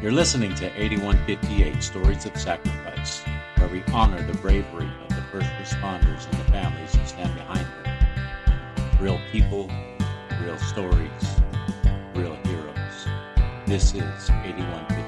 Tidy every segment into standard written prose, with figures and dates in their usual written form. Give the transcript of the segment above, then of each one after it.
You're listening to 8158 Stories of Sacrifice, where we honor the bravery of the first responders and the families who stand behind them. Real people, real stories, real heroes. This is 8158.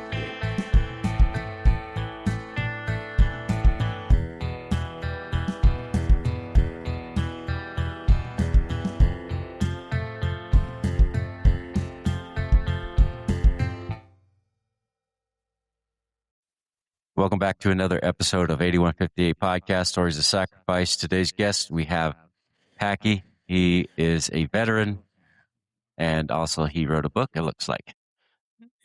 Welcome back to another episode of 8158 Podcast, Stories of Sacrifice. Today's guest, we have Packy. He is a veteran, and also he wrote a book, it looks like.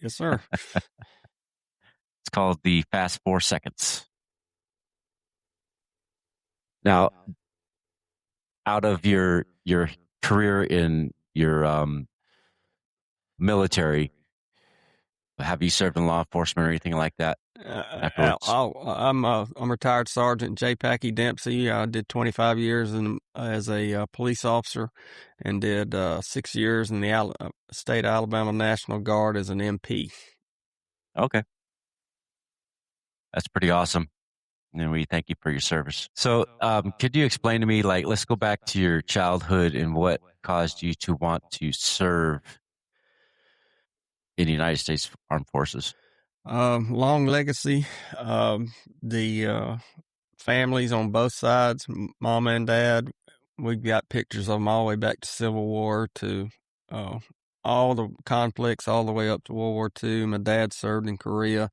Yes, sir. It's called The Fast 4 Seconds. Now, out of your career in your military, have you served in law enforcement or anything like that? I'm retired Sergeant J. Packy Dempsey. I did 25 years as a police officer and did 6 years in the state of Alabama National Guard as an MP. Okay. That's pretty awesome. And we thank you for your service. So could you explain to me, let's go back to your childhood and what caused you to want to serve in the United States Armed Forces? Long legacy. The families on both sides, mom and dad, we've got pictures of them all the way back to Civil War to all the conflicts all the way up to World War II. My dad served in Korea,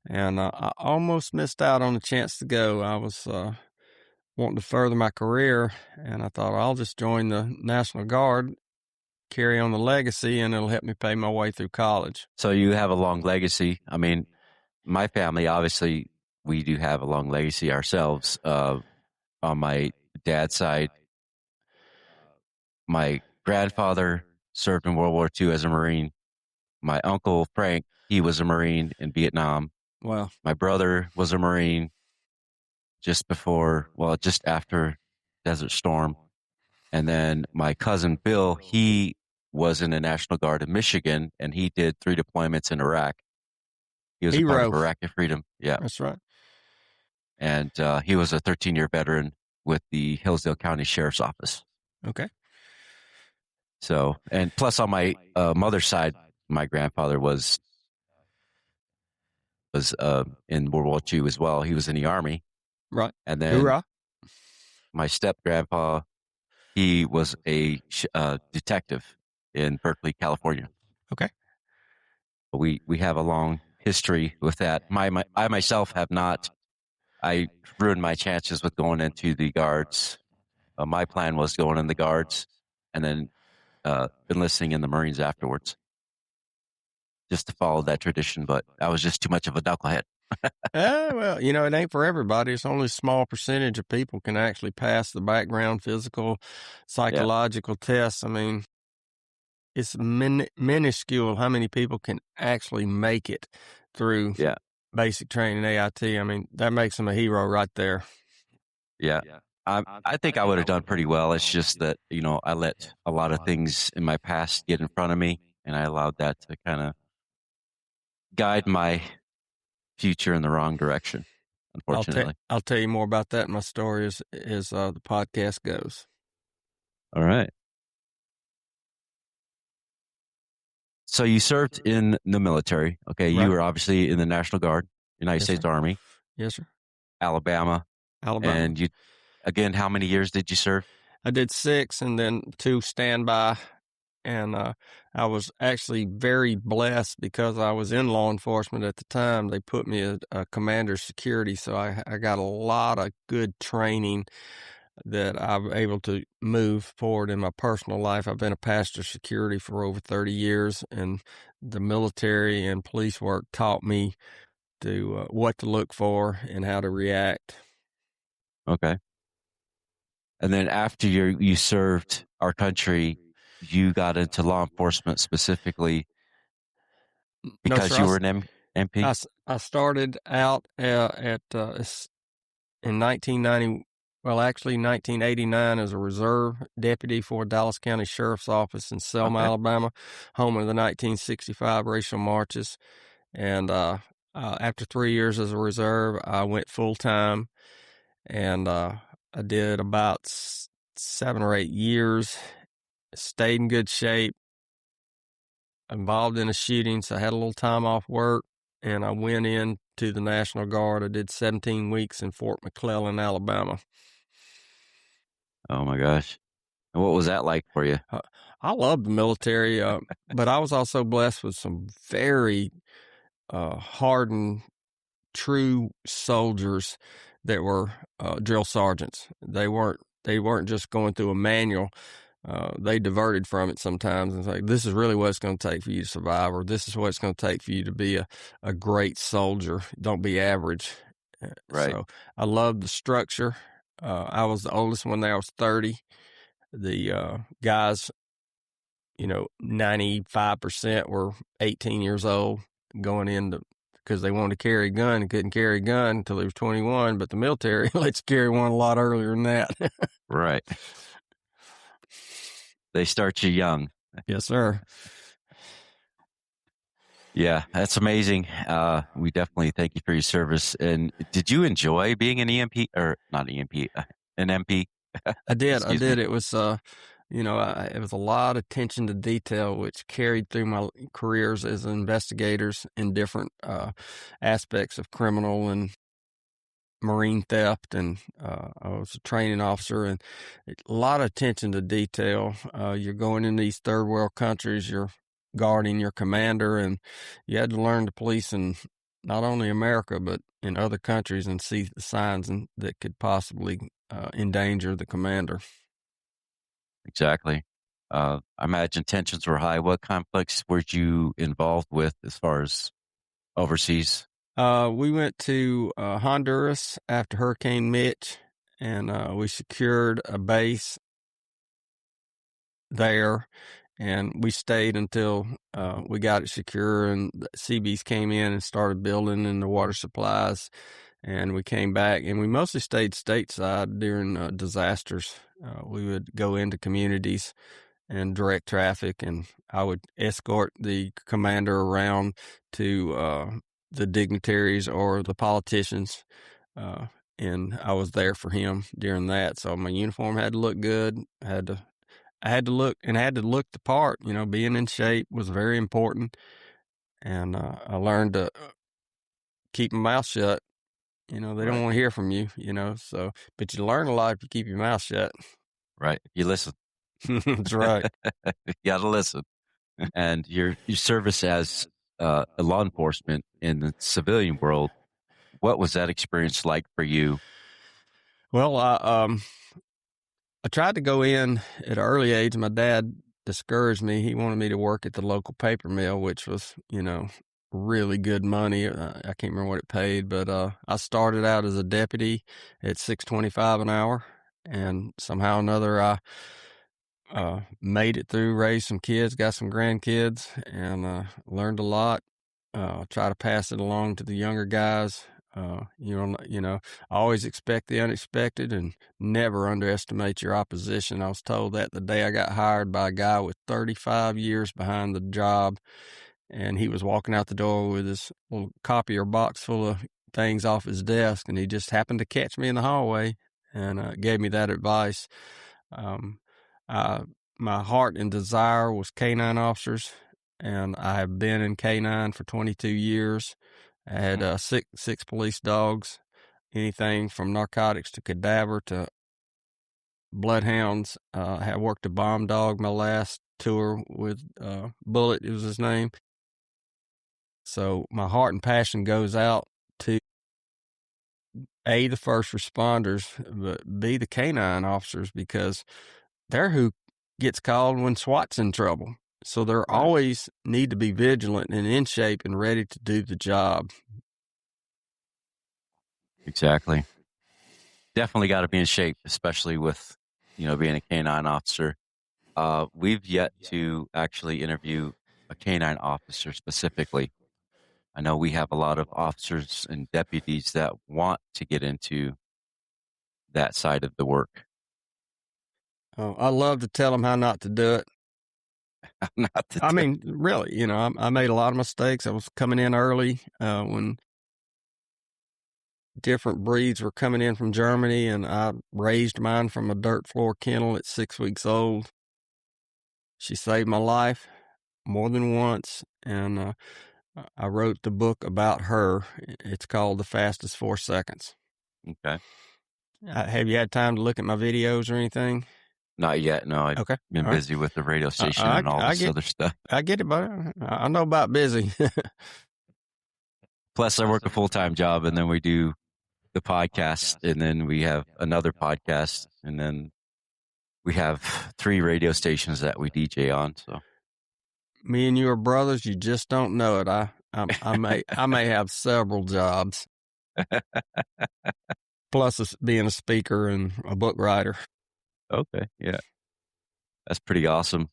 and I almost missed out on the chance to go. I was wanting to further my career, and I thought I'll just join the National Guard, carry on the legacy, and it'll help me pay my way through college. So you have a long legacy. I mean, my family, obviously, we do have a long legacy ourselves. On my dad's side, my grandfather served in World War II as a Marine. My uncle, Frank, he was a Marine in Vietnam. Wow. My brother was a Marine just after Desert Storm. And then my cousin, Bill, he was in the National Guard in Michigan, and he did 3 deployments in Iraq. He was a part of Iraqi Freedom. Yeah. That's right. And he was a 13-year veteran with the Hillsdale County Sheriff's Office. Okay. So, and plus on my mother's side, my grandfather was in World War II as well. He was in the Army. Right. And then Hoorah. my step-grandpa, he was a detective in Berkeley, California. Okay. We have a long history with that. I myself have not. I ruined my chances with going into the Guards. My plan was going in the Guards and then enlisting in the Marines afterwards, just to follow that tradition. But I was just too much of a knucklehead. Well, it ain't for everybody. It's only a small percentage of people can actually pass the background, physical, psychological tests. I mean, it's minuscule how many people can actually make it through basic training, AIT. I mean, that makes them a hero right there. Yeah. I think I would have done pretty well. It's just that, I let a lot of things in my past get in front of me, and I allowed that to kind of guide my future in the wrong direction, unfortunately. I'll tell you more about that in my story as the podcast goes. All right. So you served in the military. Okay. Right. You were obviously in the National Guard, United States Army. Yes, sir. Alabama. And you, again, how many years did you serve? I did 6 and then 2 standby. And I was actually very blessed because I was in law enforcement at the time. They put me at commander's security, so I got a lot of good training that I'm able to move forward in my personal life. I've been a pastor security for over 30 years, and the military and police work taught me to what to look for and how to react. Okay. And then after you served our country, you got into law enforcement specifically because you were an MP? I started out in 1990. Well, actually, 1989 as a reserve deputy for Dallas County Sheriff's Office in Selma, Alabama, home of the 1965 racial marches. And after 3 years as a reserve, I went full time, and I did about 7 or 8 years. Stayed in good shape. Involved in a shooting, so I had a little time off work, and I went in to the National Guard. I did 17 weeks in Fort McClellan, Alabama. Oh my gosh. And what was that like for you? I loved the military, but I was also blessed with some very hardened, true soldiers that were drill sergeants. They weren't just going through a manual. They diverted from it sometimes and say, this is really what it's going to take for you to survive, or this is what it's going to take for you to be a great soldier. Don't be average. Right. So I loved the structure. I was the oldest one there. I was 30. The guys, 95% were 18 years old going in because they wanted to carry a gun and couldn't carry a gun until they was 21. But the military lets you carry one a lot earlier than that. Right. They start you young. Yes, sir. Yeah, that's amazing. We definitely thank you for your service. And did you enjoy being an EMP or not EMP, an MP? I did. Excuse me. It was, it was a lot of attention to detail, which carried through my careers as investigators in different aspects of criminal and marine theft, and I was a training officer, and a lot of attention to detail. You're going in these third world countries, you're guarding your commander, and you had to learn to police in not only America but in other countries and see the signs that could possibly endanger the commander. Exactly. I imagine tensions were high. What conflicts were you involved with as far as overseas? We went to Honduras after Hurricane Mitch, and we secured a base there, and we stayed until we got it secure, and the Seabees came in and started building in the water supplies, and we came back, and we mostly stayed stateside during disasters. We would go into communities and direct traffic, and I would escort the commander around to the dignitaries or the politicians, and I was there for him during that. So my uniform had to look good. I had to look the part. Being in shape was very important, and I learned to keep my mouth shut. They don't want to hear from you. So, but you learn a lot if you keep your mouth shut. Right. You listen. That's right. You got to listen. And your service as a law enforcement in the civilian world, what was that experience like for you? Well, I tried to go in at an early age. My dad discouraged me. He wanted me to work at the local paper mill, which was, really good money. I can't remember what it paid, but I started out as a deputy at $6.25 an hour, and somehow or another I made it through, raised some kids, got some grandkids, and learned a lot. Try to pass it along to the younger guys. I always expect the unexpected and never underestimate your opposition. I was told that the day I got hired by a guy with 35 years behind the job, and he was walking out the door with his little copier box full of things off his desk, and he just happened to catch me in the hallway and gave me that advice. My heart and desire was canine officers, and I have been in canine for 22 years. I had six police dogs, anything from narcotics to cadaver to bloodhounds. I had worked a bomb dog my last tour with Bullet, it was his name. So my heart and passion goes out to A, the first responders, but B, the canine officers, because they're who gets called when SWAT's in trouble. So they're always need to be vigilant and in shape and ready to do the job. Exactly. Definitely got to be in shape, especially with, being a canine officer. We've yet to actually interview a canine officer specifically. I know we have a lot of officers and deputies that want to get into that side of the work. I love to tell them how not to do it. Not the I mean, really, I made a lot of mistakes. I was coming in early when different breeds were coming in from Germany, and I raised mine from a dirt floor kennel at 6 weeks old. She saved my life more than once, and I wrote the book about her. It's called The Fastest 4 Seconds. Okay. Have you had time to look at my videos or anything? Not yet. No, I've Okay. been All right. busy with the radio station and all this other stuff. I get it, but I know about busy. Plus, I work a full-time job, and then we do the podcast, and then we have another podcast, and then we have 3 radio stations that we DJ on. So Me and you are brothers. You just don't know it. I may have several jobs, plus being a speaker and a book writer. okay, yeah, that's pretty awesome.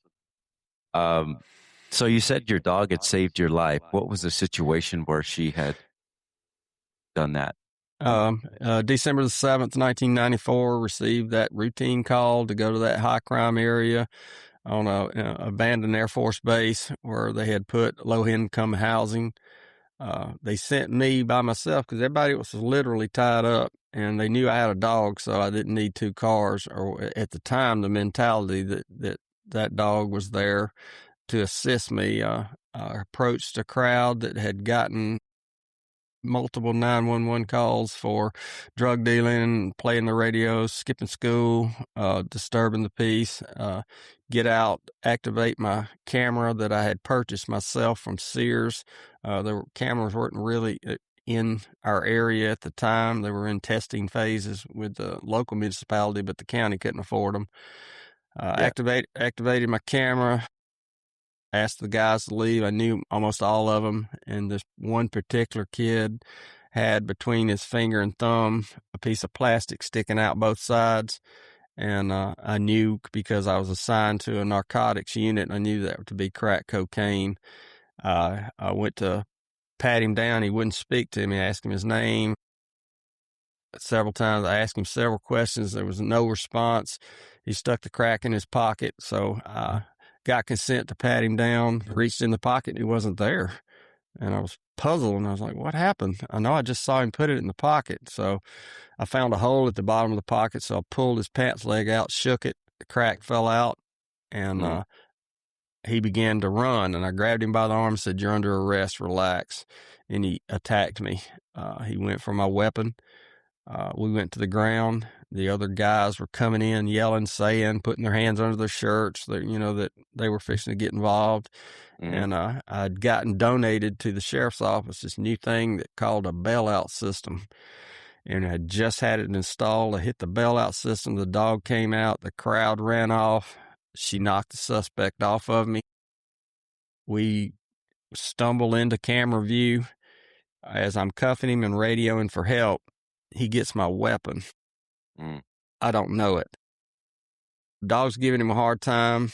So you said your dog had saved your life. What was the situation where she had done that? December the 7th, 1994, received that routine call to go to that high crime area on a abandoned Air Force base where they had put low income housing. They sent me by myself because everybody was literally tied up, and they knew I had a dog, so I didn't need 2 cars. Or at the time, the mentality that dog was there to assist me. I approached a crowd that had gotten multiple 911 calls for drug dealing, playing the radio, skipping school, disturbing the peace, get out, activate my camera that I had purchased myself from Sears. The cameras weren't really in our area at the time. They were in testing phases with the local municipality, but the county couldn't afford them. Activated my camera, asked the guys to leave. I knew almost all of them, and this one particular kid had between his finger and thumb a piece of plastic sticking out both sides, and I knew because I was assigned to a narcotics unit, I knew that to be crack cocaine. I went to pat him down. He wouldn't speak to me. I asked him his name several times. I asked him several questions. There was no response. He stuck the crack in his pocket, so I got consent to pat him down, reached in the pocket, and he wasn't there. And I was puzzled, and I was like, what happened? I know I just saw him put it in the pocket. So I found a hole at the bottom of the pocket, so I pulled his pants leg out, shook it, the crack fell out, and he began to run. And I grabbed him by the arm and said, you're under arrest, relax. And he attacked me. He went for my weapon. We went to the ground. The other guys were coming in, yelling, saying, putting their hands under their shirts, that they were fixing to get involved. And I'd gotten donated to the sheriff's office this new thing that called a bailout system. And I just had it installed. I hit the bailout system. The dog came out. The crowd ran off. She knocked the suspect off of me. We stumble into camera view. As I'm cuffing him and radioing for help, he gets my weapon. I don't know it. Dog's giving him a hard time.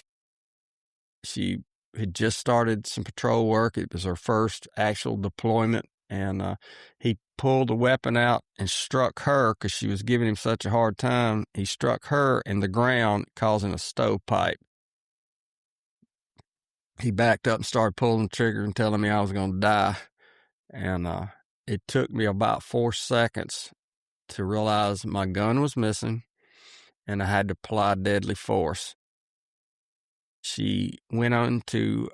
She had just started some patrol work. It was her first actual deployment, and he pulled the weapon out and struck her because she was giving him such a hard time. He struck her in the ground, causing a stovepipe. He backed up and started pulling the trigger and telling me I was going to die. And it took me about 4 seconds to realize my gun was missing and I had to apply deadly force. She went on to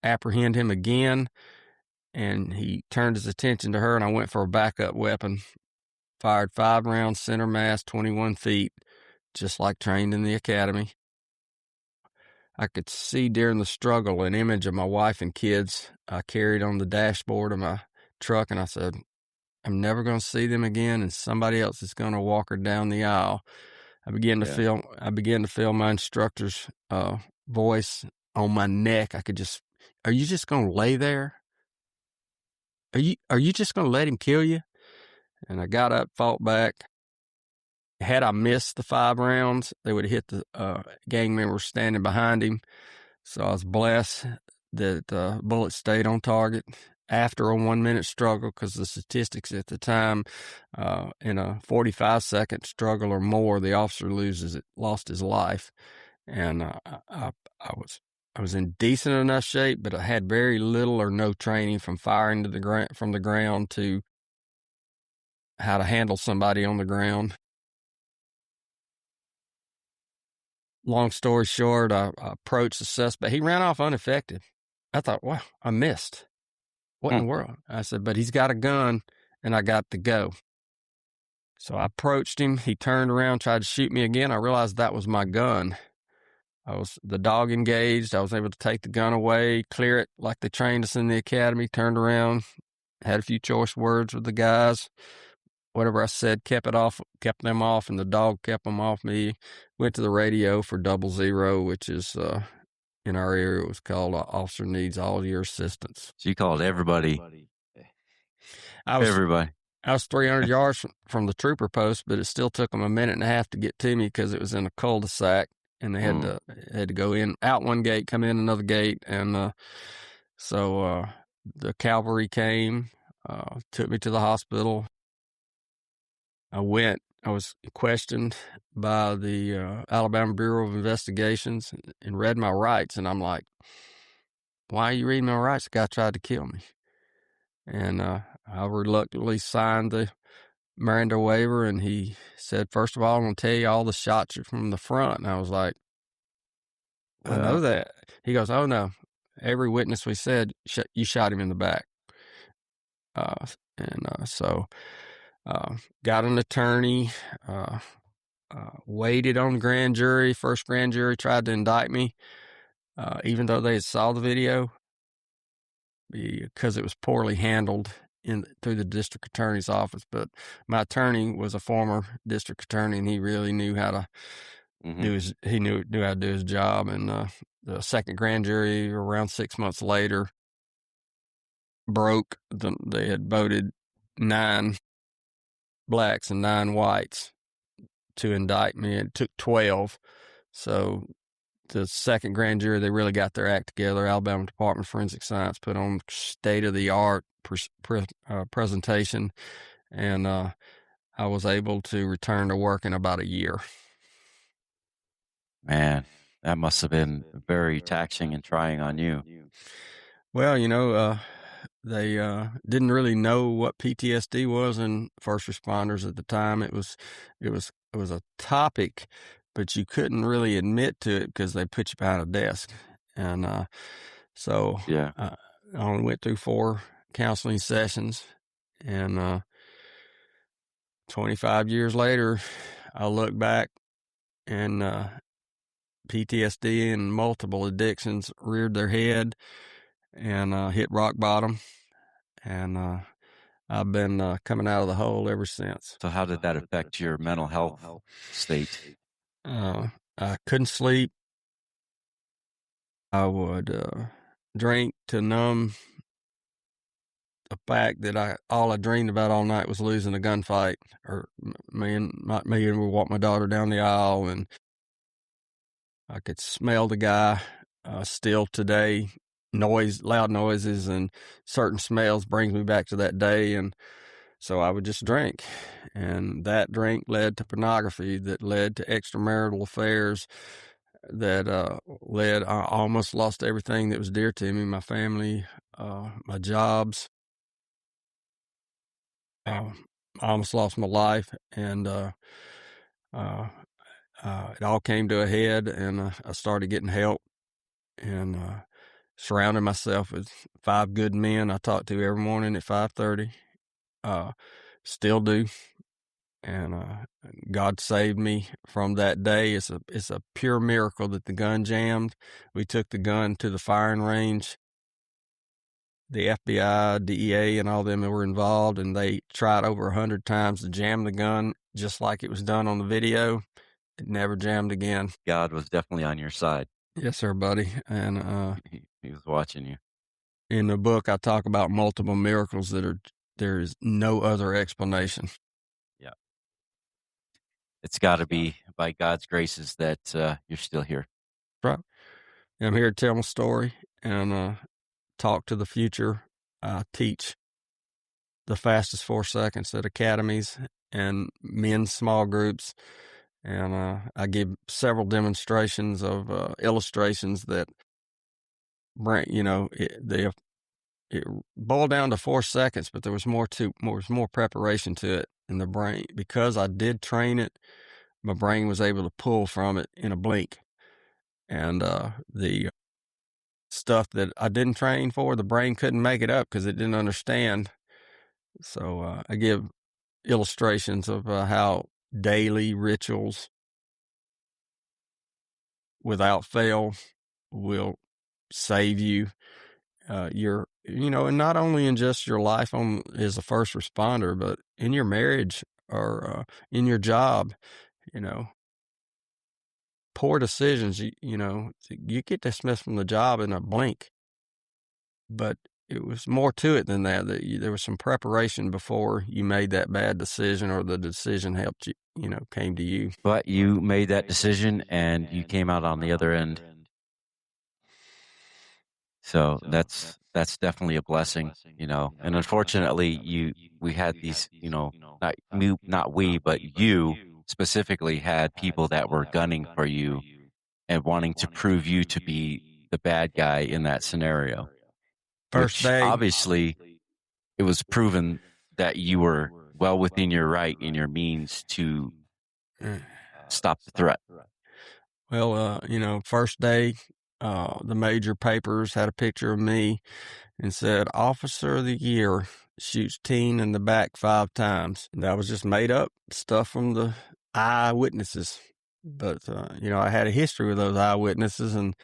apprehend him again, and he turned his attention to her, and I went for a backup weapon. Fired 5 rounds, center mass, 21 feet, just like trained in the academy. I could see during the struggle an image of my wife and kids I carried on the dashboard of my truck, and I said, I'm never going to see them again, and somebody else is going to walk her down the aisle. I began to feel my instructor's voice on my neck. I could just, are you just going to lay there? Are you just going to let him kill you? And I got up, fought back. Had I missed the 5 rounds, they would have hit the gang member standing behind him. So I was blessed that the bullet stayed on target. After a 1-minute struggle, because the statistics at the time, in a 45-second struggle or more, the officer lost his life. And I was I was in decent enough shape, but I had very little or no training from firing from the ground to how to handle somebody on the ground. Long story short, I approached the suspect. He ran off unaffected. I thought, wow, I missed. What in the world? I said, but he's got a gun, and I got to go. So I approached him. He turned around, tried to shoot me again. I realized that was my gun. The dog engaged. I was able to take the gun away, clear it like they trained us in the academy, turned around, had a few choice words with the guys. Whatever I said, kept them off, and the dog kept them off me. Went to the radio for 00, which is, in our area, it was called Officer Needs All Your Assistance. So you called everybody. Everybody. I was 300 yards from the trooper post, but it still took them a minute and a half to get to me because it was in a cul-de-sac, and they had to go out one gate, come in another gate, and so the cavalry came, took me to the hospital. I was questioned by the Alabama Bureau of Investigations and read my rights, and I'm like, "Why are you reading my rights? The guy tried to kill me." And I reluctantly signed the Miranda waiver, and he said, "First of all, I'm going to tell you all the shots are from the front." And I was like, "I know that." He goes, "Oh, no. Every witness we said, you shot him in the back." So got an attorney, waited on the grand jury. First grand jury tried to indict me, even though they saw the video, because it was poorly handled through the district attorney's office. But my attorney was a former district attorney, and he really knew how to do how to do his job. And the second grand jury, around 6 months later, broke. They had voted 9 blacks and 9 whites to indict me. It took 12. So the second grand jury, they really got their act together. Alabama Department of Forensic Science put on state-of-the-art presentation, and I was able to return to work in about a year. Man, that must have been very taxing and trying on you. Well, they didn't really know what PTSD was in first responders at the time. It was a topic, but you couldn't really admit to it because they put you behind a desk. And I only went through 4 counseling sessions, and 25 years later, I look back, and PTSD and multiple addictions reared their head and hit rock bottom. And I've been coming out of the hole ever since. So how did that affect your mental health state? I couldn't sleep. I would drink to numb the fact that all I dreamed about all night was losing a gunfight, or me and would walk my daughter down the aisle, and I could smell the guy still today. Loud noises and certain smells brings me back to that day. And so I would just drink, and that drink led to pornography, that led to extramarital affairs, that I almost lost everything that was dear to me, my family, my jobs. I almost lost my life, and it all came to a head, and I started getting help, and surrounded myself with 5 good men I talked to every morning at 5:30. Still do. And God saved me from that day. It's a pure miracle that the gun jammed. We took the gun to the firing range. The FBI, DEA, and all them that were involved, and they tried over 100 times to jam the gun, just like it was done on the video. It never jammed again. God was definitely on your side. Yes, sir, buddy. And he was watching you. In the book, I talk about multiple miracles there is no other explanation. Yeah. It's got to be by God's graces that you're still here. Right. I'm here to tell my story and talk to the future. I teach the fastest 4 seconds at academies and men's small groups. And I give several demonstrations of illustrations that brain, it boiled down to 4 seconds, but there was more preparation to it in the brain. Because I did train it, my brain was able to pull from it in a blink. And the stuff that I didn't train for, the brain couldn't make it up because it didn't understand. So I give illustrations of how daily rituals without fail will save you. And not only in just your life as a first responder, but in your marriage or in your job, you know, poor decisions, you get dismissed from the job in a blink. But it was more to it than that. There was some preparation before you made that bad decision, or the decision helped you, came to you. But you made that decision and you came out on the other end. So that's definitely a blessing, And unfortunately, we had these, not we, but you specifically had people that were gunning for you and wanting to prove you to be the bad guy in that scenario. First Which day, obviously it was proven that you were well within your right and your means to stop the threat. well, first day, the major papers had a picture of me and said, "Officer of the Year shoots teen in the back 5 times." And that was just made up stuff from the eyewitnesses. But, I had a history with those eyewitnesses, and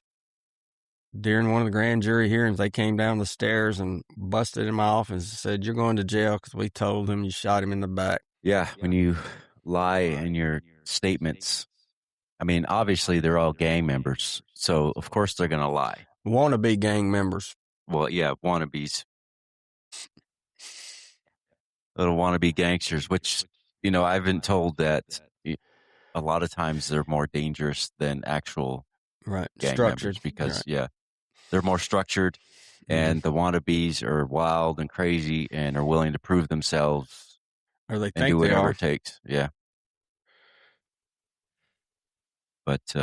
during one of the grand jury hearings, they came down the stairs and busted him off and said, "You're going to jail because we told him you shot him in the back." Yeah, when you lie in your statements, I mean, obviously they're all gang members, so of course they're going to lie. Wannabe gang members. Well, yeah, wannabes. Little wannabe gangsters, which, I've been told that a lot of times they're more dangerous than actual gang structured members because, right. They're more structured, and the wannabes are wild and crazy and are willing to prove themselves or they and think do they whatever are. it takes. Yeah. But,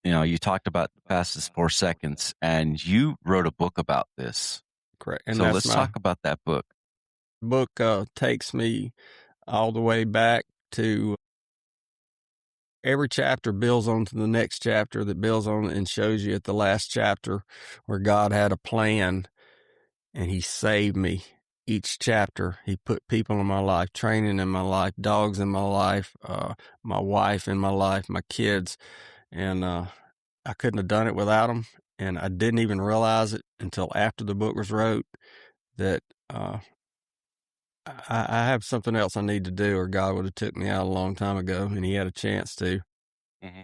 you talked about the fastest 4 seconds, and you wrote a book about this. Correct. And So let's talk about that book. Book takes me all the way back to every chapter builds onto the next chapter that builds on and shows you at the last chapter where God had a plan and he saved me. Each chapter, he put people in my life, training in my life, dogs in my life, my wife in my life, my kids. And I couldn't have done it without them. And I didn't even realize it until after the book was wrote that I have something else I need to do, or God would have took me out a long time ago, and he had a chance to. Mm-hmm.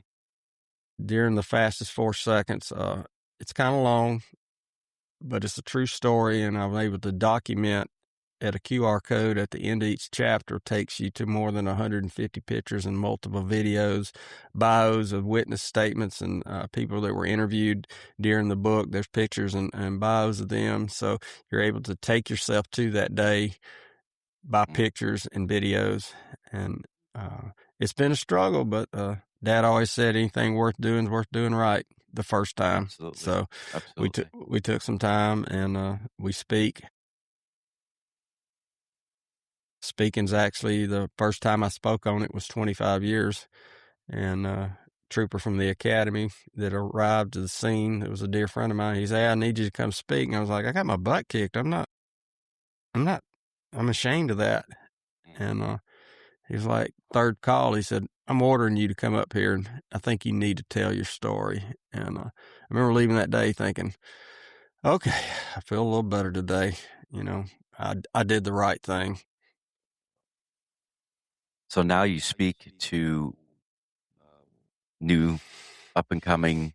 During the fastest 4 seconds, it's kind of long, but it's a true story, and I'm able to document at a QR code at the end of each chapter. Takes you to more than 150 pictures and multiple videos, bios of witness statements and people that were interviewed during the book. There's pictures and bios of them, so you're able to take yourself to that day by pictures and videos. And it's been a struggle, but Dad always said anything worth doing is worth doing right the first time. Absolutely. So Absolutely. we took some time, and we speak. Speaking's actually the first time I spoke on it was 25 years. And trooper from the academy that arrived to the scene, it was a dear friend of mine. He said, "Hey, I need you to come speak." And I was like, "I got my butt kicked. I'm ashamed of that." And he was like, third call, he said, "I'm ordering you to come up here, and I think you need to tell your story." And I remember leaving that day thinking, okay, I feel a little better today. I did the right thing. So now you speak to new up-and-coming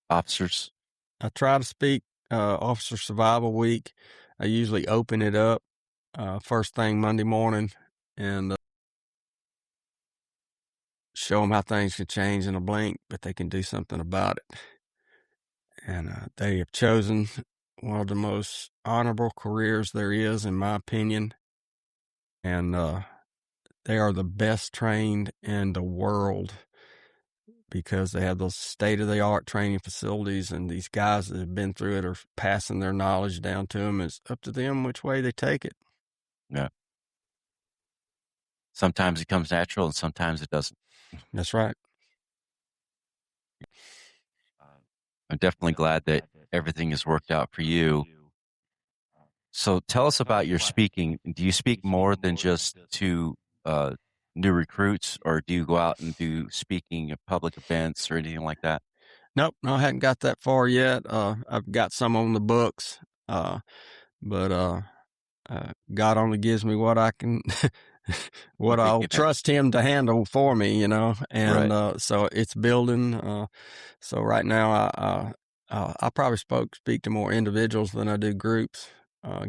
officers? I try to speak Officer Survival Week. I usually open it up first thing Monday morning and show them how things can change in a blink, but they can do something about it. And they have chosen one of the most honorable careers there is, in my opinion. And they are the best trained in the world. because they have those state-of-the-art training facilities, and these guys that have been through it are passing their knowledge down to them. It's up to them which way they take it. Yeah. Sometimes it comes natural and sometimes it doesn't. That's right. I'm definitely glad that everything has worked out for you. So tell us about your speaking. Do you speak more than just to new recruits, or do you go out and do speaking at public events or anything like that? Nope, no, I hadn't got that far yet. I've got some on the books, but God only gives me what I can, what I'll trust Him to handle for me, and Right. So it's building. So right now, I probably speak to more individuals than I do groups.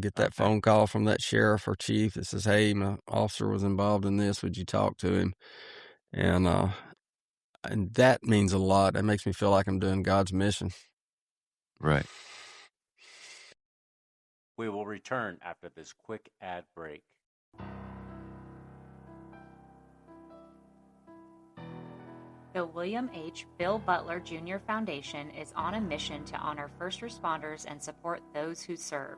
Get that phone call from that sheriff or chief that says, "Hey, my officer was involved in this. Would you talk to him?" And that means a lot. That makes me feel like I'm doing God's mission. Right. We will return after this quick ad break. The William H. Bill Butler Jr. Foundation is on a mission to honor first responders and support those who serve.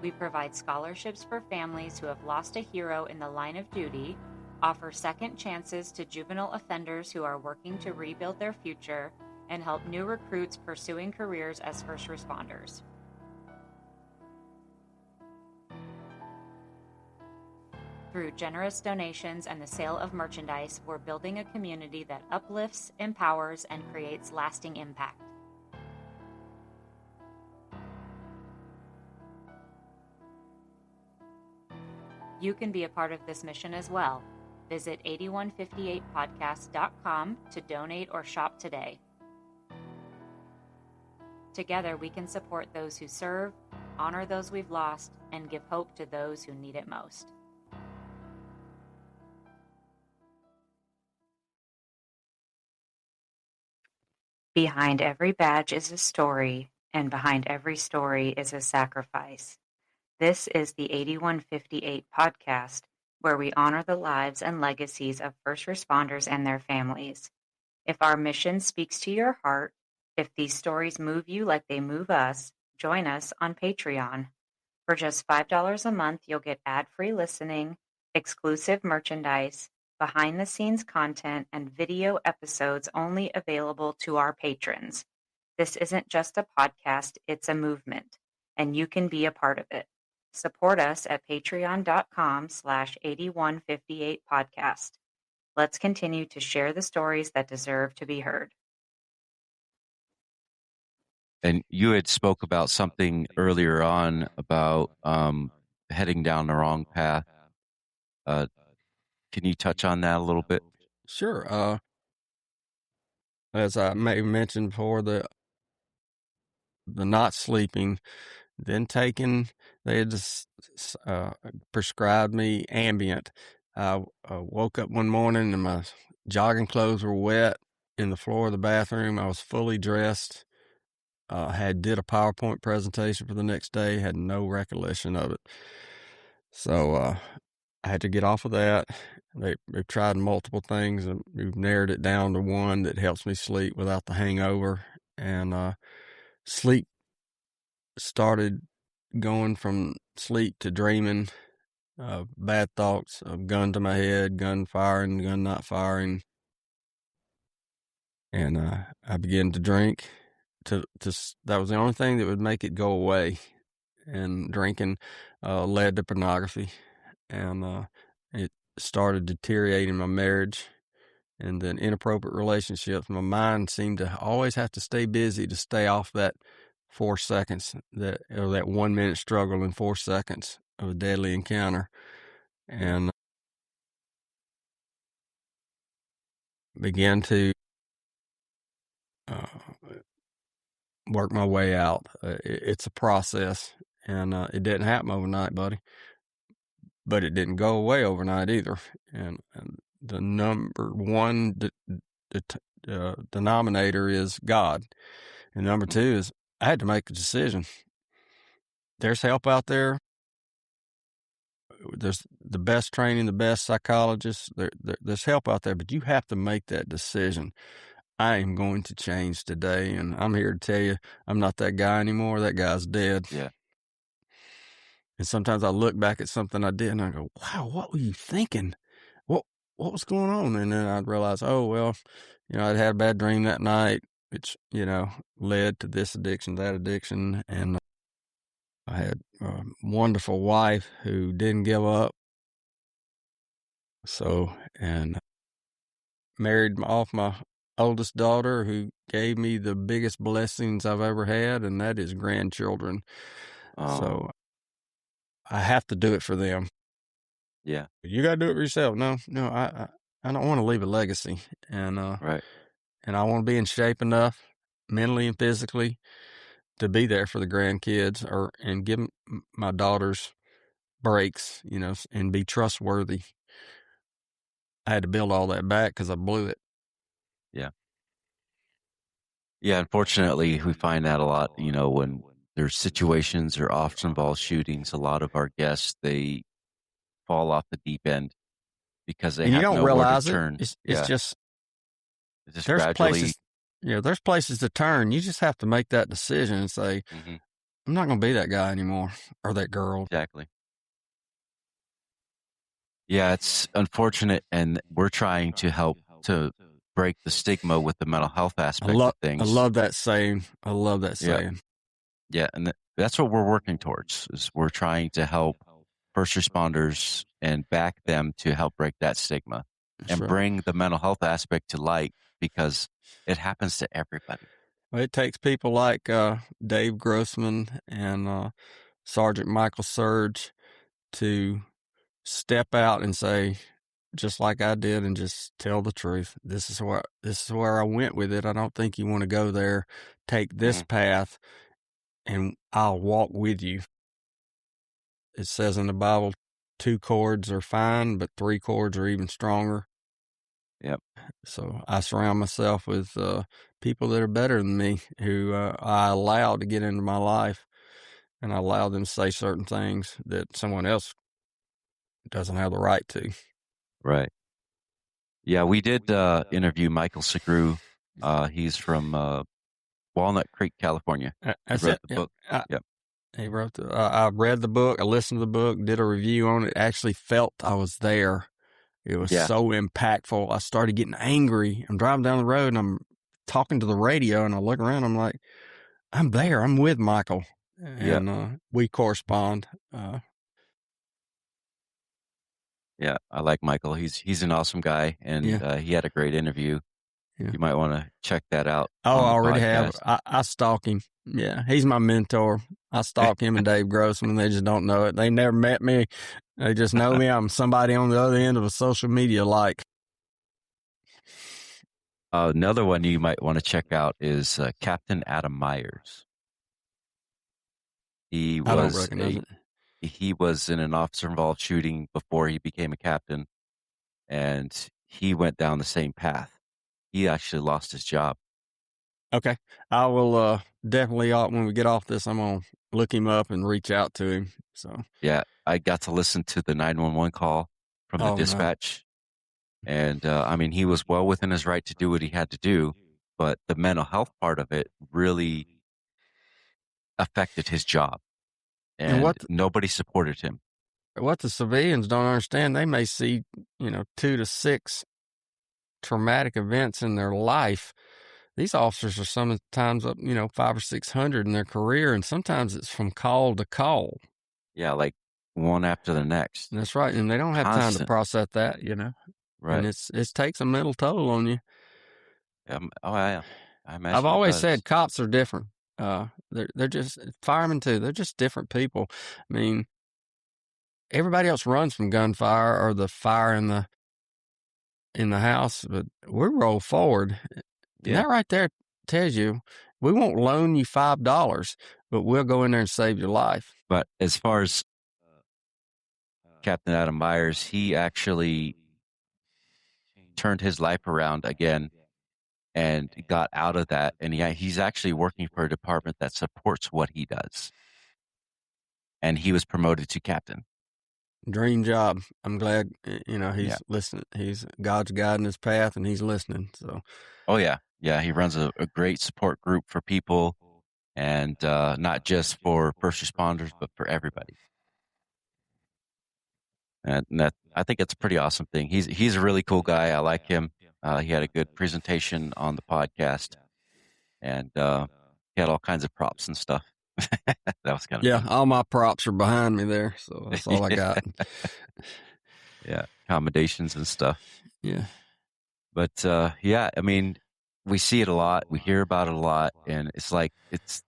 We provide scholarships for families who have lost a hero in the line of duty, offer second chances to juvenile offenders who are working to rebuild their future, and help new recruits pursuing careers as first responders. Through generous donations and the sale of merchandise, we're building a community that uplifts, empowers, and creates lasting impact. You can be a part of this mission as well. Visit 8158podcast.com to donate or shop today. Together, we can support those who serve, honor those we've lost, and give hope to those who need it most. Behind every badge is a story, and behind every story is a sacrifice. This is the 8158 podcast, where we honor the lives and legacies of first responders and their families. If our mission speaks to your heart, if these stories move you like they move us, join us on Patreon. For just $5 a month, you'll get ad-free listening, exclusive merchandise, behind-the-scenes content, and video episodes only available to our patrons. This isn't just a podcast, it's a movement, and you can be a part of it. Support us at patreon.com/8158podcast. Let's continue to share the stories that deserve to be heard. And you had spoke about something earlier on about heading down the wrong path. Can you touch on that a little bit? Sure. As I may have mentioned before, the not sleeping, then they had just prescribed me Ambient. I woke up one morning and my jogging clothes were wet in the floor of the bathroom. I was fully dressed. Did a PowerPoint presentation for the next day, had no recollection of it. So I had to get off of that. They've tried multiple things, and we've narrowed it down to one that helps me sleep without the hangover. And sleep started going from sleep to dreaming, bad thoughts, of gun to my head, gun firing, gun not firing. And I began to drink. That was the only thing that would make it go away. And drinking led to pornography, and it started deteriorating my marriage, and then inappropriate relationships. My mind seemed to always have to stay busy to stay off that 4 seconds, that 1 minute struggle in 4 seconds of a deadly encounter, and began to work my way out. It's a process, and it didn't happen overnight, buddy. But it didn't go away overnight either. And the number one denominator is God. And number two is I had to make a decision. There's help out there. There's the best training, the best psychologists. There's help out there, but you have to make that decision. I am going to change today, and I'm here to tell you I'm not that guy anymore. That guy's dead. Yeah. And sometimes I look back at something I did and I go, wow, what were you thinking? What was going on? And then I'd realize, oh, well, I'd had a bad dream that night, which, led to this addiction, that addiction. And I had a wonderful wife who didn't give up. So, and married off my oldest daughter, who gave me the biggest blessings I've ever had, and that is grandchildren. Oh, So I have to do it for them. yeah. You got to do it for yourself. No, I don't want to leave a legacy, and Right. and I want to be in shape enough, mentally and physically, to be there for the grandkids, and give my daughters breaks, and be trustworthy. I had to build all that back because I blew it. Yeah. Yeah. Unfortunately, we find that a lot, when there's situations or often involve shootings, a lot of our guests, they fall off the deep end because they And you have don't nowhere to realize it. turn. It's Yeah. just It's just there's gradually. places, there's places to turn. You just have to make that decision and say, Mhm, I'm not going to be that guy anymore or that girl. exactly. Yeah, it's unfortunate, and we're trying to help to break the stigma with the mental health aspect of I things. love that saying. I love that Yeah. saying. Yeah, and that's what we're working towards. Is we're trying to help first responders and back them to help break that stigma and Sure. bring the mental health aspect to light, because it happens to everybody. Well, it takes people like Dave Grossman and Sergeant Michael Surge to step out and say, just like I did, and just tell the truth. This is where I went with it. I don't think you want to go there. Take this Mhm. path, and I'll walk with you. It says in the Bible, 2 cords are fine, but 3 cords are even stronger. Yep. So I surround myself with people that are better than me, who I allow to get into my life, and I allow them to say certain things that someone else doesn't have the right to. Right. Yeah, we did interview Michael Segru. He's from Walnut Creek, California. He That's wrote it. the book. Yep. He wrote I read the book. I listened to the book, did a review on it. Actually felt I was there. It was Yeah. so impactful. I started getting angry. I'm driving down the road and I'm talking to the radio, and I look around. I'm like, I'm there. I'm with Michael, and we correspond. Yeah, I like Michael. He's an awesome guy, and he had a great interview. Yeah. You might want to check that out. Oh, on I the already podcast. have. I stalk him. Yeah, he's my mentor. I stalk him and Dave Grossman. They just don't know it. They never met me. They just know me. I'm somebody on the other end of a social media like. Another one you might want to check out is Captain Adam Myers. I don't recognize it. He was in an officer-involved shooting before he became a captain, and he went down the same path. He actually lost his job. Okay. I will definitely, when we get off this, I'm going to look him up and reach out to him. So Yeah, I got to listen to the 911 call from the dispatch. And he was well within his right to do what he had to do, but the mental health part of it really affected his job, and nobody supported him. What the civilians don't understand, they may see, 2 to 6 traumatic events in their life. These officers are sometimes up, 500 or 600 in their career, and sometimes it's from call to call. Yeah, like one after the next. That's right, and they don't have time to process that, Right. And it takes a mental toll on you. Yeah. I imagine. I've always said cops are different. They're just firemen too. They're just different people. I mean, everybody else runs from gunfire or the fire in the house, but we roll forward. And that right there tells you we won't loan you $5, but we'll go in there and save your life. But as far as Captain Adam Myers, he actually turned his life around again and got out of that. And he's actually working for a department that supports what he does. And he was promoted to captain. dream job. I'm glad, he's Yeah. listening. God's guiding his path, and he's listening. So, Oh yeah. Yeah. He runs a great support group for people, and not just for first responders, but for everybody. And that, I think it's a pretty awesome thing. He's a really cool guy. I like him. He had a good presentation on the podcast, and he had all kinds of props and stuff. That was kind of yeah, fun. all my props are behind me there, so that's all I got. Yeah, accommodations and stuff. Yeah, But yeah, I mean, we see it a lot. We hear about it a lot, and it's like it's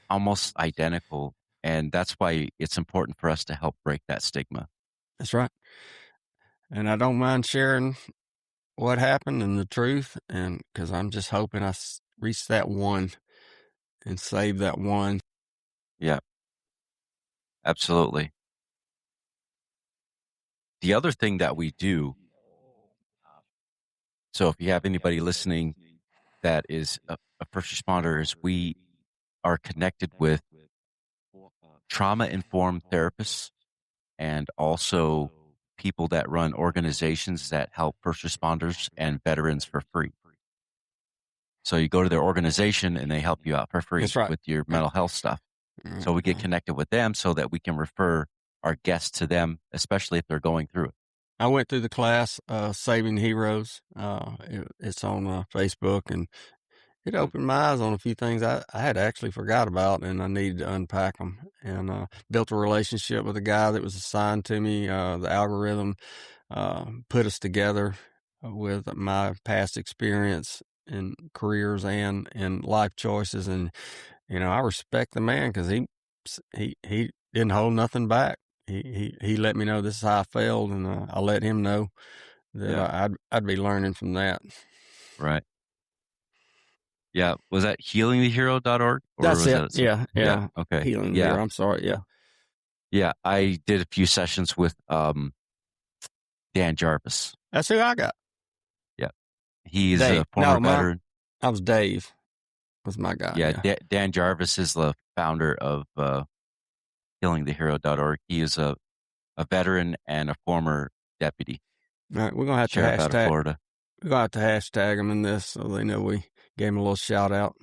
almost identical. And that's why it's important for us to help break that stigma. that's right. And I don't mind sharing what happened and the truth, and because I'm just hoping I reach that one and save that one. Yeah, absolutely. The other thing that we do, so if you have anybody listening that is a first responder, is we are connected with trauma-informed therapists and also people that run organizations that help first responders and veterans for free. So you go to their organization and they help you out for free That's right. with your mental health stuff. So we get connected with them so that we can refer our guests to them, especially if they're going through it. I went through the class, Saving Heroes. It's on Facebook, and it opened my eyes on a few things I had actually forgot about, and I needed to unpack them. And built a relationship with a guy that was assigned to me. The algorithm put us together with my past experience in careers and in life choices, and I respect the man because he didn't hold nothing back. He let me know this is how I felt, and I let him know that Yeah. I'd be learning from that. Right. Yeah. Was that healingthehero.org? Or That's was it. that some, Yeah. Okay. Healing Yeah. Hero. I'm sorry. Yeah. Yeah. I did a few sessions with Dan Jarvis. That's who I got. Yeah. He's Dave. a former No, veteran. I was Dave. Was my guy. Yeah. Dan Jarvis is the founder of healingthehero.org. He is a veteran and a former deputy All right, we're gonna have to sheriff out of hashtag. Florida. We're gonna have to hashtag him in this so they know we gave him a little shout out.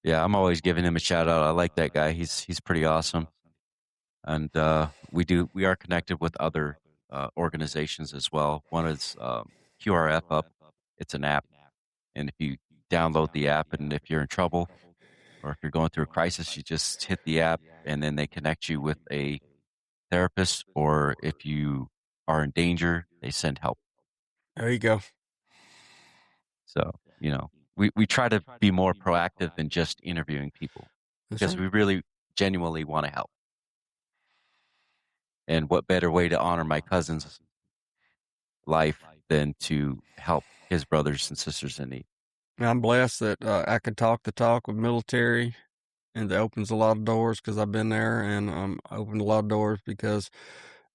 Yeah, I'm always giving him a shout out. I like that guy. He's pretty awesome. And we are connected with other organizations as well. One is QRF Up. It's an app, and if you download the app, and if you're in trouble or if you're going through a crisis, you just hit the app, and then they connect you with a therapist. Or if you are in danger, they send help. There you go. So we try to be more proactive than just interviewing people, That's because right. we really genuinely want to help. And what better way to honor my cousin's life than to help his brothers and sisters in need? I'm blessed that I can talk the talk with military, and that opens a lot of doors because I've been there, and opened a lot of doors because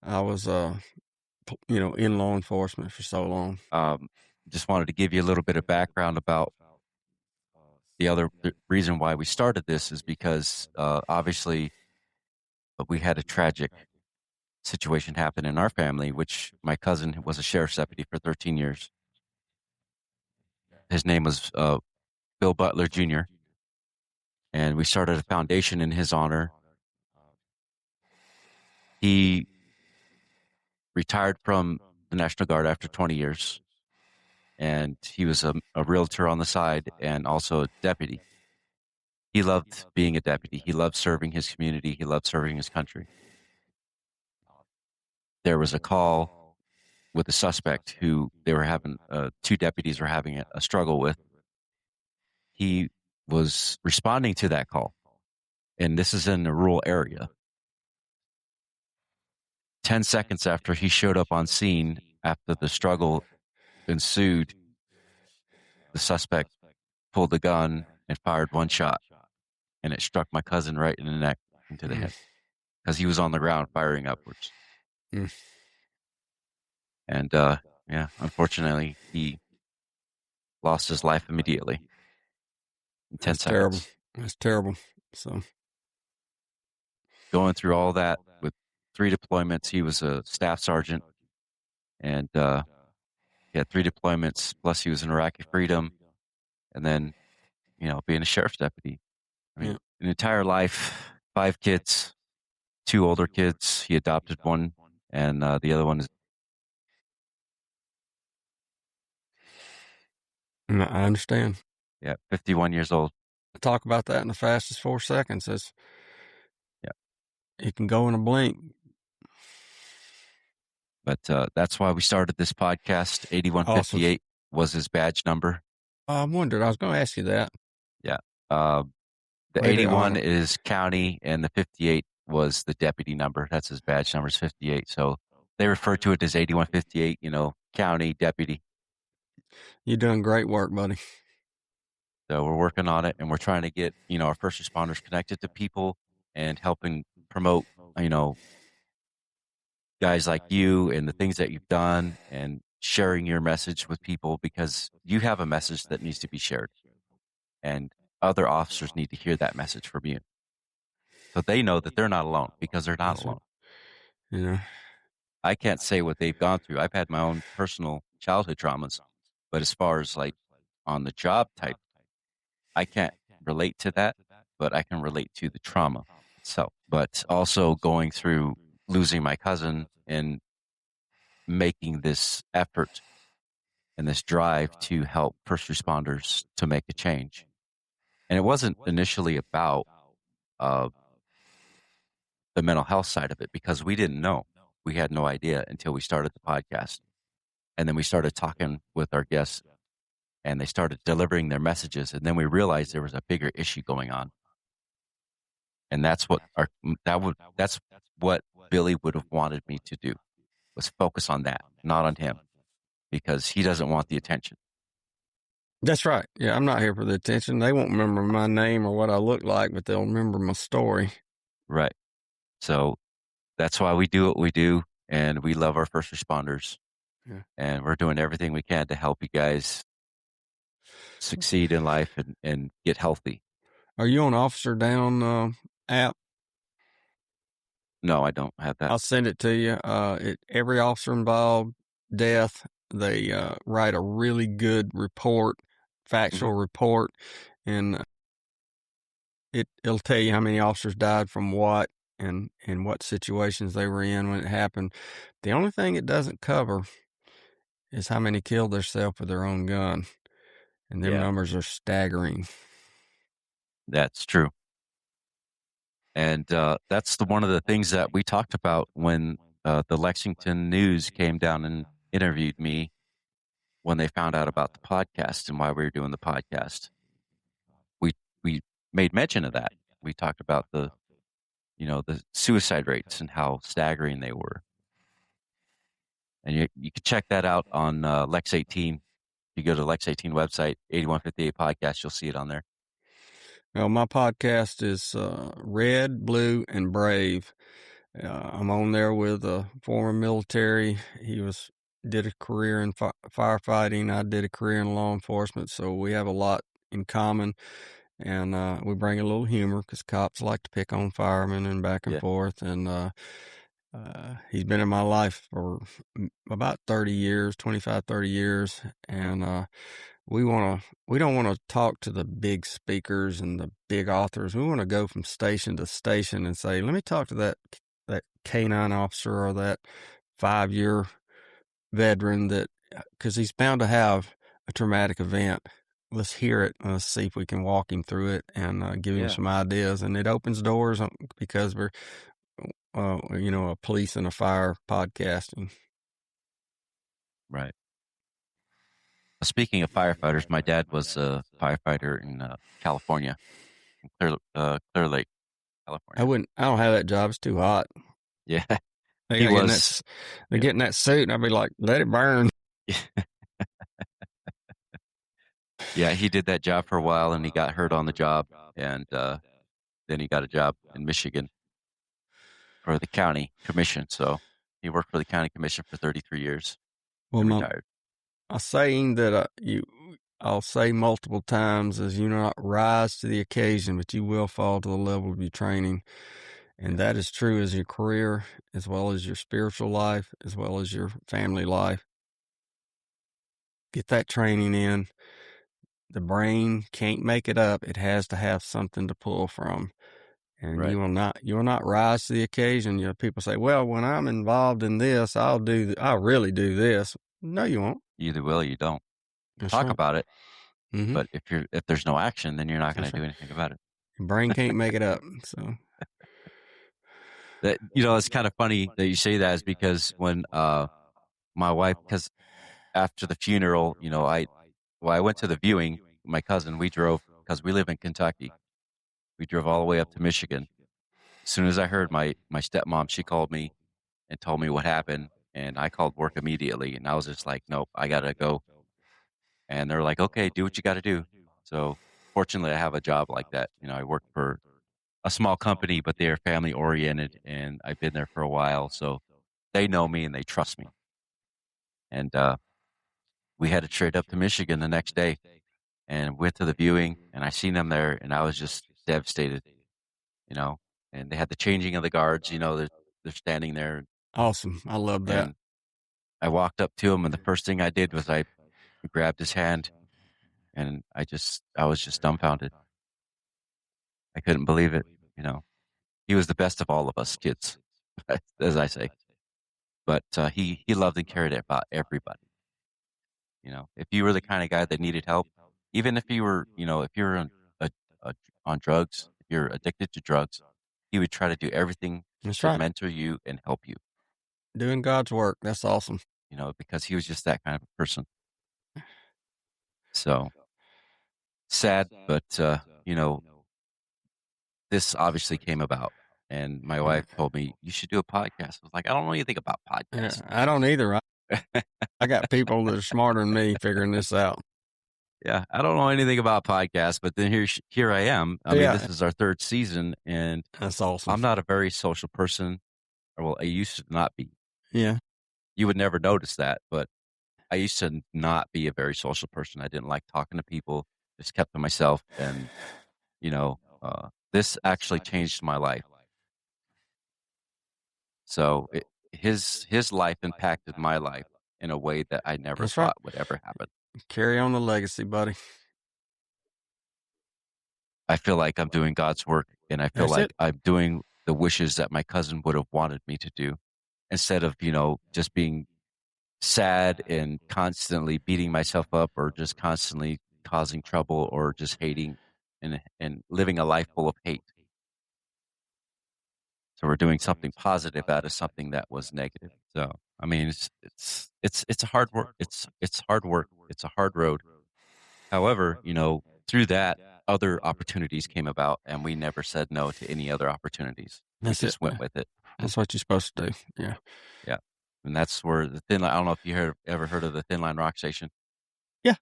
I was, in law enforcement for so long. Just wanted to give you a little bit of background about the reason why we started this is because obviously we had a tragic situation happen in our family, which my cousin was a sheriff's deputy for 13 years. His name was Bill Butler Jr., and we started a foundation in his honor. He retired from the National Guard after 20 years, and he was a realtor on the side and also a deputy. He loved being a deputy. He loved serving his community. He loved serving his country. There was a call with a suspect who they were having, two deputies were having a struggle with. He was responding to that call, and this is in a rural area. 10 seconds after he showed up on scene, after the struggle ensued, the suspect pulled the gun and fired one shot, and it struck my cousin right in the neck, into the head, because he was on the ground firing upwards. And unfortunately, he lost his life immediately in 10 That's seconds. terrible. That's terrible. So Going through all that with 3 deployments. He was a staff sergeant, and he had 3 deployments. Plus, he was in Iraqi Freedom, and then being a sheriff's deputy. I mean, an entire life, 5 kids, 2 older kids. He adopted one, and the other one is. I understand. Yeah, 51 years old. Talk about that in the fastest 4 seconds. It can go in a blink. But that's why we started this podcast. 8158 was his badge number. I wondered. I was going to ask you that. Yeah. The 81 is county, and the 58 was the deputy number. That's his badge number is 58. So they refer to it as 8158, county deputy. You're doing great work, buddy. So we're working on it, and we're trying to get, our first responders connected to people and helping promote, guys like you and the things that you've done and sharing your message with people, because you have a message that needs to be shared. And other officers need to hear that message from you. So they know that they're not alone, because they're not alone. I can't say what they've gone through. I've had my own personal childhood traumas, but as far as like on the job type, I can't relate to that, but I can relate to the trauma itself. But also going through losing my cousin and making this effort and this drive to help first responders to make a change. And it wasn't initially about the mental health side of it, because we didn't know. We had no idea until we started the podcast. And then we started talking with our guests, and they started delivering their messages. And then we realized there was a bigger issue going on. And that's what that's what Billy would have wanted me to do, was focus on that, not on him, because he doesn't want the attention. That's right. Yeah, I'm not here for the attention. They won't remember my name or what I look like, but they'll remember my story. Right. So that's why we do what we do, and we love our first responders. Yeah. And we're doing everything we can to help you guys succeed in life and get healthy. Are you on Officer Down app? No, I don't have that. I'll send it to you. Every officer involved, death, they write a really good report, factual report, and it'll tell you how many officers died from what and what situations they were in when it happened. The only thing it doesn't cover is how many killed themselves with their own gun. And their numbers are staggering. That's true. And that's one of the things that we talked about when the Lexington News came down and interviewed me when they found out about the podcast and why we were doing the podcast. We made mention of that. We talked about the suicide rates and how staggering they were. And you can check that out on Lex 18. If you go to Lex 18 website, 8158 podcast, you'll see it on there. Well, my podcast is Red, Blue, and Brave. I'm on there with a former military. He did a career in firefighting. I did a career in law enforcement, so we have a lot in common. And we bring a little humor, because cops like to pick on firemen and back and forth. And he's been in my life for about 30 years, 25, 30 years. And we don't want to talk to the big speakers and the big authors. We want to go from station to station and say, let me talk to that K-9 officer or that 5-year veteran, because he's bound to have a traumatic event. Let's hear it. Let's see if we can walk him through it and give him some ideas. And it opens doors, because we're, a police and a fire podcasting. Right. Speaking of firefighters, my dad was a firefighter in California, Clear Lake, California. I don't have that job. It's too hot. Yeah. They're getting that suit, and I'd be like, let it burn. Yeah, he did that job for a while, and he got hurt on the job, and then he got a job in Michigan for the county commission. So he worked for the county commission for 33 years. Well, retired. A saying that I'll say multiple times is, you not rise to the occasion, but you will fall to the level of your training. And that is true as your career, as well as your spiritual life, as well as your family life. Get that training in. The brain can't make it up. It has to have something to pull from. And Right. you will not rise to the occasion. You know, people say, well, when I'm involved in this, I'll really do this. No, you won't. You either will or you don't. That's Talk right. about it, Mm-hmm. but if there's no action, then you're not going That's to do right. anything about it. Your brain can't make it up. So That, it's kind of funny that you say that, is because when my wife, because after the funeral, I went to the viewing. My cousin, we drove, because we live in Kentucky. We drove all the way up to Michigan. As soon as I heard my stepmom, she called me and told me what happened, and I called work immediately, and I was just like, nope, I gotta go. And they're like, okay, do what you got to do. So fortunately, I have a job like that. I work for a small company, but they are family oriented, and I've been there for a while, so they know me and they trust me. And we headed straight up to Michigan the next day and went to the viewing, and I seen them there, and I was just devastated. And they had the changing of the guards. They're standing there, awesome. I love that. and I walked up to him, and the first thing I did was I grabbed his hand, and I was just dumbfounded. I couldn't believe it. He was the best of all of us kids, as I say. But he loved and cared about everybody. If you were the kind of guy that needed help, even if you were, if you're on drugs, if you're addicted to drugs, he would try to do everything That's to right. mentor you and help you. Doing God's work. That's awesome. Because he was just that kind of a person. So sad, but this obviously came about, and my wife told me, you should do a podcast. I was like, I don't know anything about podcasts. Yeah, I don't either. I got people that are smarter than me figuring this out. Yeah, I don't know anything about podcasts, but then here I am. I mean, this is our third season, and that's awesome. I'm not a very social person. Well, I used to not be. Yeah. You would never notice that, but I used to not be a very social person. I didn't like talking to people, just kept to myself. And, this actually changed my life. So his life impacted my life in a way that I never That's thought right. would ever happen. Carry on the legacy, buddy. I feel like I'm doing God's work, and I feel That's like it. I'm doing the wishes that my cousin would have wanted me to do, instead of, just being sad and constantly beating myself up, or just constantly causing trouble, or just hating and living a life full of hate. So we're doing something positive out of something that was negative. So, I mean, it's a hard work. It's hard work. It's a hard road. However, through that, other opportunities came about, and we never said no to any other opportunities. We just went with it. That's what you're supposed to do. Yeah. Yeah. And that's where the Thin Line, I don't know if you ever heard of the Thin Line Rock Station. Yeah.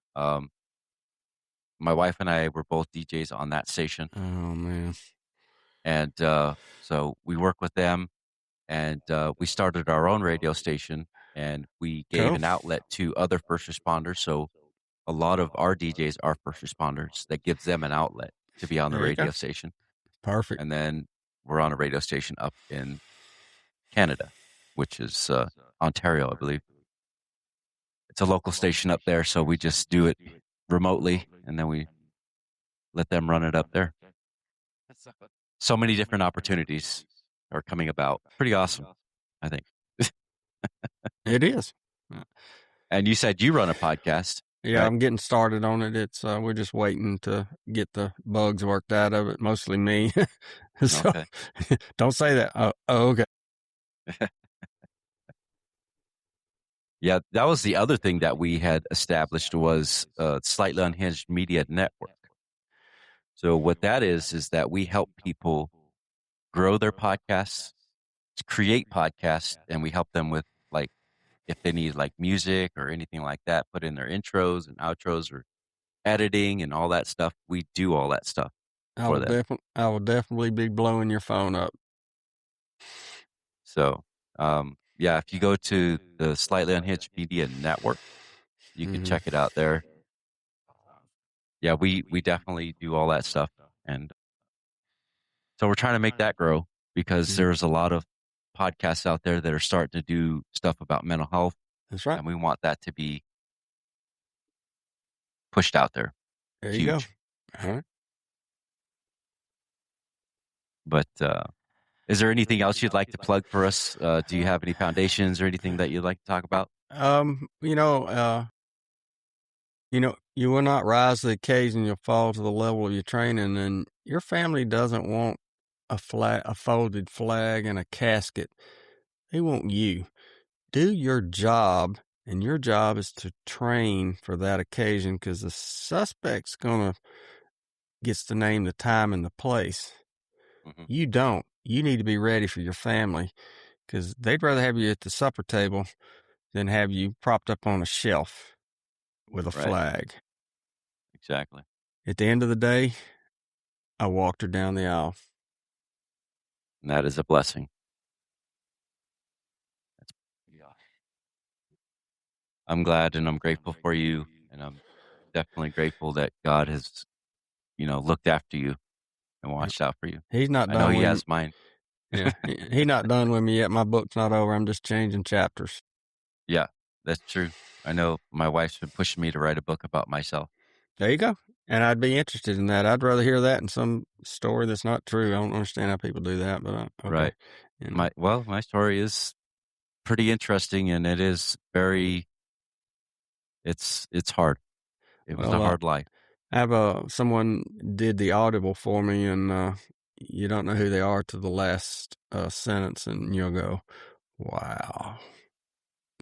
My wife and I were both DJs on that station. Oh, man. And so we work with them, and we started our own radio station, and we gave an outlet to other first responders. So a lot of our DJs are first responders. That gives them an outlet to be on the radio station. Perfect. And then we're on a radio station up in Canada, which is Ontario, I believe. It's a local station up there, so we just do it remotely, and then we let them run it up there. So many different opportunities are coming about. Pretty awesome, I think. It is. And you said you run a podcast. Yeah, right? I'm getting started on it. It's we're just waiting to get the bugs worked out of it. Mostly me. So Okay. don't say that. Oh, okay. Yeah, that was the other thing that we had established, was Slightly Unhinged Media Network. So what that is that we help people grow their podcasts, create podcasts, and we help them with, like, if they need like music or anything like that, put in their intros and outros or editing and all that stuff. We do all that stuff I for will them. I will definitely be blowing your phone up. So, yeah, if you go to the Slightly Unhinged Media Network, you can check it out there. Yeah, we definitely do all that stuff. And so we're trying to make that grow. because there's a lot of podcasts out there that are starting to do stuff about mental health. That's right. And we want that to be pushed out there. There you go. Huge. All right. But is there anything else you'd like to plug for us? Do you have any foundations or anything that you'd like to talk about? You will not rise to the occasion, you'll fall to the level of your training, and your family doesn't want a folded flag and a casket. They want you. Do your job, and your job is to train for that occasion, because the suspect's gets to name the time and the place. Mm-hmm. You don't. You need to be ready for your family, because they'd rather have you at the supper table than have you propped up on a shelf with a flag. Exactly. At the end of the day, I walked her down the aisle. And that is a blessing. I'm glad and I'm grateful for you. And I'm definitely grateful that God has, looked after you and watched out for you. He's not done. I know he has mine. Yeah, he's not done with me yet. My book's not over. I'm just changing chapters. Yeah, that's true. I know my wife's been pushing me to write a book about myself. There you go. And I'd be interested in that. I'd rather hear that than some story that's not true. I don't understand how people do that, but okay. Right. My story is pretty interesting, and it is very. It's hard. It was a hard life. I have someone did the Audible for me, and you don't know who they are to the last sentence, and you'll go, "Wow!"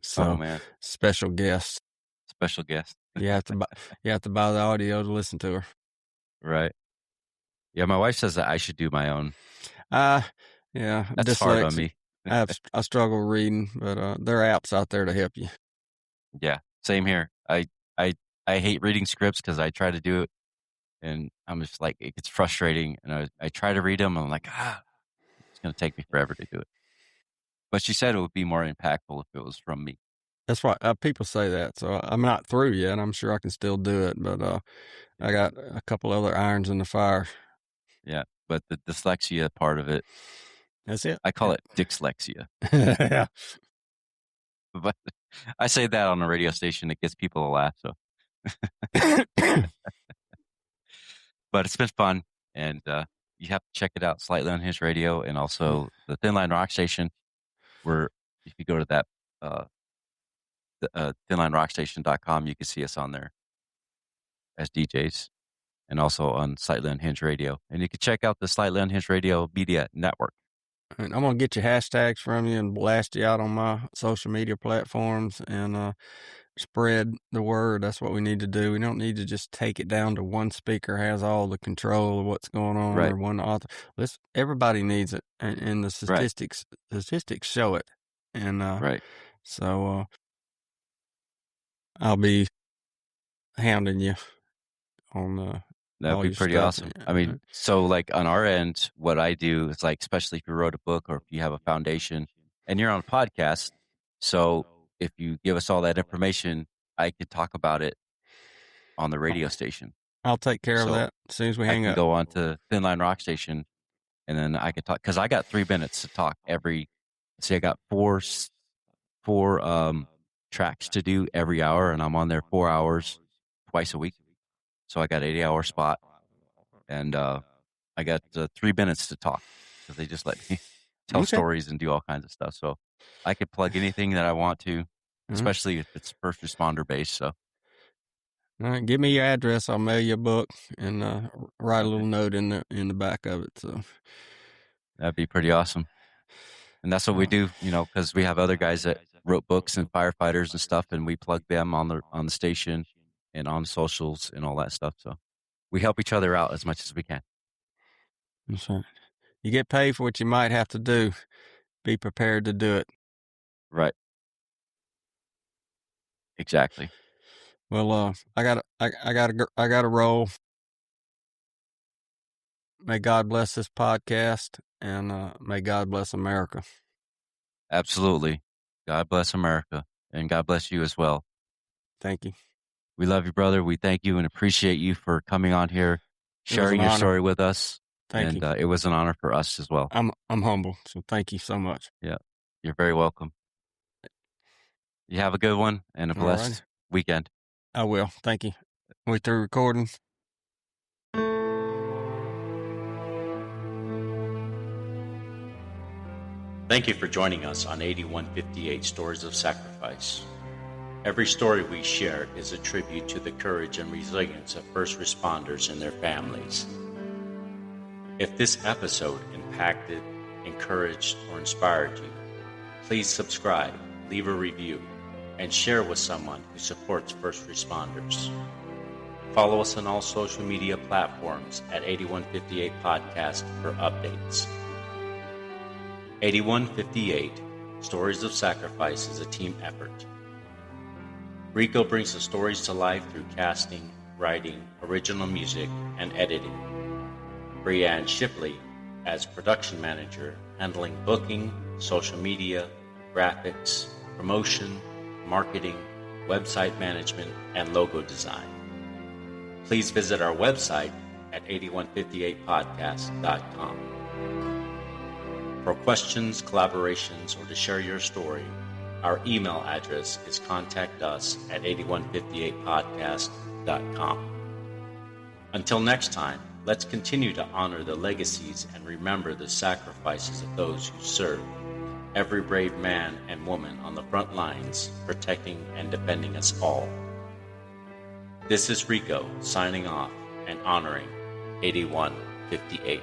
So, man, special guest. Special guest. You have to buy the audio to listen to her. Right. Yeah, my wife says that I should do my own. Yeah, that's hard on me. I struggle reading, but there are apps out there to help you. Yeah, same here. I hate reading scripts because I try to do it, and I'm just like, it gets frustrating. And I try to read them, and I'm like, it's going to take me forever to do it. But she said it would be more impactful if it was from me. That's right. People say that, so I'm not through yet. I'm sure I can still do it, but I got a couple other irons in the fire. Yeah, but the dyslexia part of it, that's it. I call it dyslexia. Yeah. But I say that on a radio station, it gets people to laugh. So, but it's been fun, and you have to check it out. Slightly Unhinged Radio, and also the Thin Line Rock Station. Where if you go to that thinlinerockstation.com, you can see us on there as DJs, and also on Slightly Unhinged Radio. And you can check out the Slightly Unhinged Radio Media Network. And I'm going to get your hashtags from you and blast you out on my social media platforms and spread the word. That's what we need to do. We don't need to just take it down to one speaker has all the control of what's going on, or one author. Everybody needs it, and the statistics show it. And so I'll be hounding you on that'd be pretty awesome. I mean, so like on our end, what I do is like, especially if you wrote a book or if you have a foundation and you're on a podcast. So if you give us all that information, I could talk about it on the radio station. I'll take care of that as soon as we hang up. I can go on to Thin Line Rock Station, and then I could talk, because I got 3 minutes to talk I got four tracks to do every hour, and I'm on there 4 hours twice a week. So I got an 8-hour spot, and I got 3 minutes to talk, because they just let me tell stories and do all kinds of stuff. So I could plug anything that I want to, especially if it's first responder based. So, all right, give me your address. I'll mail you a book and write a little note in the back of it. So that'd be pretty awesome. And that's what we do, because we have other guys that wrote books and firefighters and stuff, and we plug them on the station and on socials and all that stuff. So we help each other out as much as we can. That's right. You get paid for what you might have to do. Be prepared to do it. Right. Exactly. Well, I gotta roll. May God bless this podcast, and may God bless America. Absolutely. God bless America, and God bless you as well. Thank you. We love you, brother. We thank you and appreciate you for coming on here, sharing your story with us. Thank you. It was an honor for us as well. I'm humble, so thank you so much. Yeah, you're very welcome. You have a good one and a All right. blessed weekend. I will. Thank you. We through recording? Thank you for joining us on 8158 Stories of Sacrifice. Every story we share is a tribute to the courage and resilience of first responders and their families. If this episode impacted, encouraged, or inspired you, please subscribe, leave a review, and share with someone who supports first responders. Follow us on all social media platforms at 8158 Podcast for updates. 8158 Stories of Sacrifice is a team effort. Rico brings the stories to life through casting, writing, original music, and editing. Brianne Shipley as production manager, handling booking, social media, graphics, promotion, marketing, website management, and logo design. Please visit our website at 8158podcast.com. For questions, collaborations, or to share your story, our email address is contactus@8158podcast.com. Until next time, let's continue to honor the legacies and remember the sacrifices of those who serve, every brave man and woman on the front lines, protecting and defending us all. This is Rico signing off and honoring 8158.